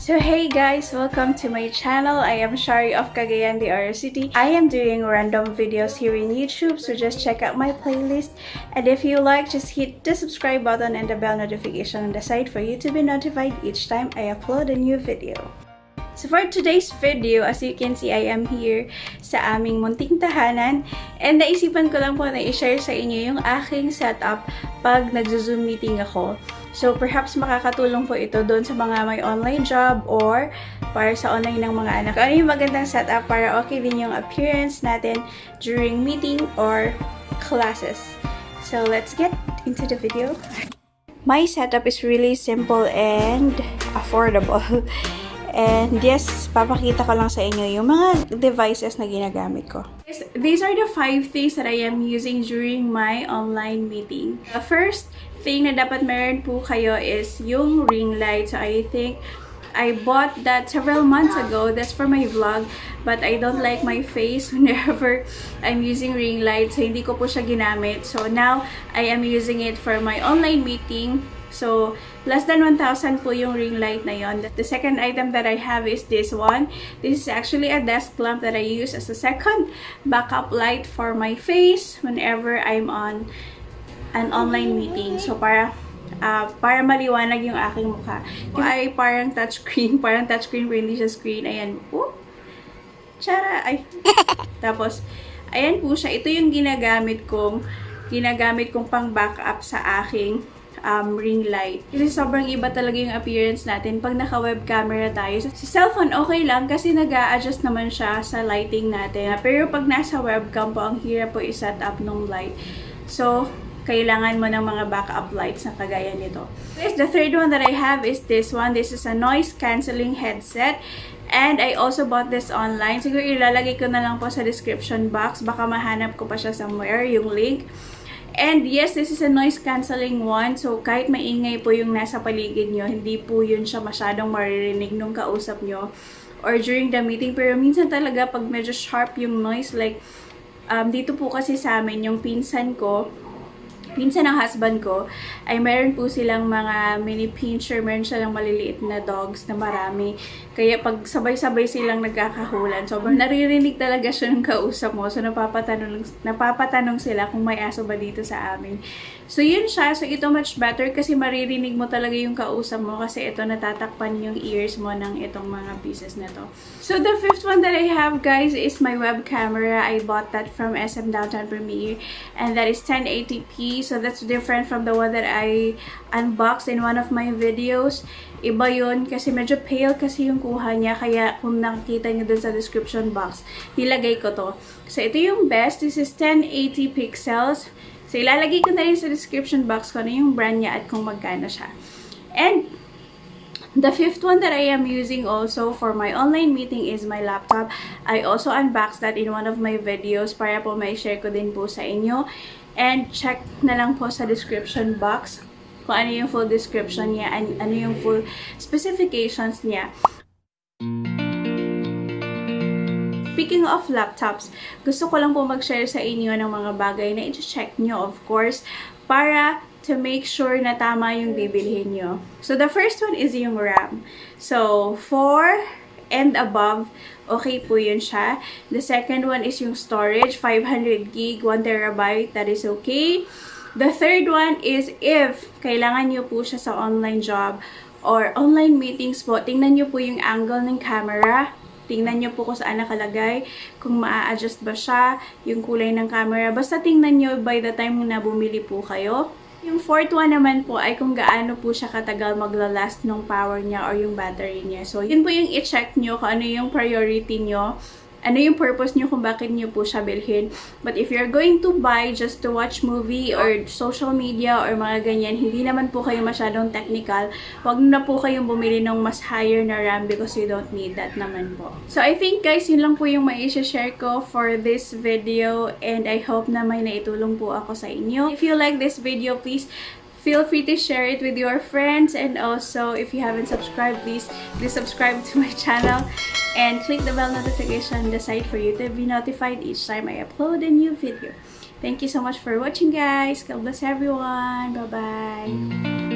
So hey guys, welcome to my channel. I am Shari of Cagayan de Oro City. I am doing random videos here in YouTube, so just check out my playlist. And if you like, just hit the subscribe button and the bell notification on the side for you to be notified each time I upload a new video. So for today's video, as you can see, I am here sa aming munting tahanan. And naisipan ko lang po na i-share sa inyo yung aking setup pag nagzo-Zoom meeting ako. So perhaps makakatulong po ito doon sa mga may online job or para sa online ng mga anak. Ano yung magandang setup para okay din yung appearance natin during meeting or classes. So let's get into the video. My setup is really simple and affordable. And yes, papakita ko lang sa inyo yung mga devices na ginagamit ko. These are the 5 things that I am using during my online meeting. The first thing na dapat meron po kayo is yung ring light. So I think I bought that several months ago. That's for my vlog. But I don't like my face whenever I'm using ring light. So hindi ko po siya ginamit. So now, I am using it for my online meeting. So, less than 1,000 po yung ring light na yon. The second item that I have is this one. This is actually a desk lamp that I use as a second backup light for my face whenever I'm on an online meeting. So, para maliwanag yung aking mukha. Ay parang touchscreen. Parang touchscreen pero hindi siya screen. Ayan po. Tara! Ay. Tapos, ayan po siya. Ito yung ginagamit kong pang backup sa aking ring light. Kasi sobrang iba talaga yung appearance natin pag naka-web camera tayo. Sa cellphone, okay lang kasi nag-a-adjust naman siya sa lighting natin. Pero pag nasa webcam po, ang hirap po i-set up ng light. So, kailangan mo ng mga backup lights na kagaya nito. The third one that I have is this one. This is a noise cancelling headset. And I also bought this online. Siguro ilalagay ko na lang po sa description box. Baka mahanap ko pa siya somewhere, yung link. And yes, this is a noise cancelling one. So, kahit maingay po yung nasa paligid nyo, hindi po yun siya masyadong maririnig nung kausap nyo or during the meeting. Pero minsan talaga, pag medyo sharp yung noise, like, dito po kasi sa amin, yung pinsan ng husband ko, ay meron po silang mga mini pincher, meron silang maliliit na dogs na marami. Kaya pag sabay-sabay silang nagkakahulan, sobrang naririnig talaga siya ng kausap mo. So, napapatanong sila kung may aso ba dito sa amin. So, yun siya. So, ito much better kasi maririnig mo talaga yung kausap mo kasi ito natatakpan yung ears mo ng itong mga pieces na to. So, the fifth one that I have, guys, is my web camera. I bought that from SM Downtown Premiere and that is 1080p. So, that's different from the one that I unboxed in one of my videos. Iba yun kasi medyo pale kasi yung kuha niya. Kaya kung nakikita nyo dun sa description box, nilagay ko to. So, ito yung best. This is 1080 pixels. So, ilalagay ko na rin sa description box ko na yung brand niya at kung magkano siya. And the fifth one that I am using also for my online meeting is my laptop. I also unboxed that in one of my videos para po may share ko din po sa inyo. And check na lang po sa description box kung ano yung full description niya and ano yung full specifications niya. Speaking of laptops, gusto ko lang po mag-share sa inyo ng mga bagay na i-check nyo, of course, para to make sure na tama yung bibilhin nyo. So, the first one is yung RAM. So, 4 and above, okay po yun siya. The second one is yung storage, 500 gig, 1 terabyte, that is okay. The third one is if kailangan nyo po siya sa online job or online meetings po, tingnan nyo po yung angle ng camera. Tingnan nyo po kung saan nakalagay, kung maa-adjust ba siya, yung kulay ng camera. Basta tingnan nyo by the time na bumili po kayo. Yung fourth one naman po ay kung gaano po siya katagal maglalast ng power niya or yung battery niya. So, yun po yung i-check nyo kung ano yung priority nyo. Ano yung purpose nyo kung bakit nyo po siya bilhin. But if you're going to buy just to watch movie or social media or mga ganyan, hindi naman po kayo masyadong technical, wag na po kayong bumili ng mas higher na RAM because you don't need that naman po. So I think guys, yun lang po yung mai-share ko for this video and I hope na may naitulong po ako sa inyo. If you like this video, please feel free to share it with your friends, and also if you haven't subscribed, please subscribe to my channel and click the bell notification on the side for you to be notified each time I upload a new video. Thank you so much for watching, guys. God bless everyone. Bye bye.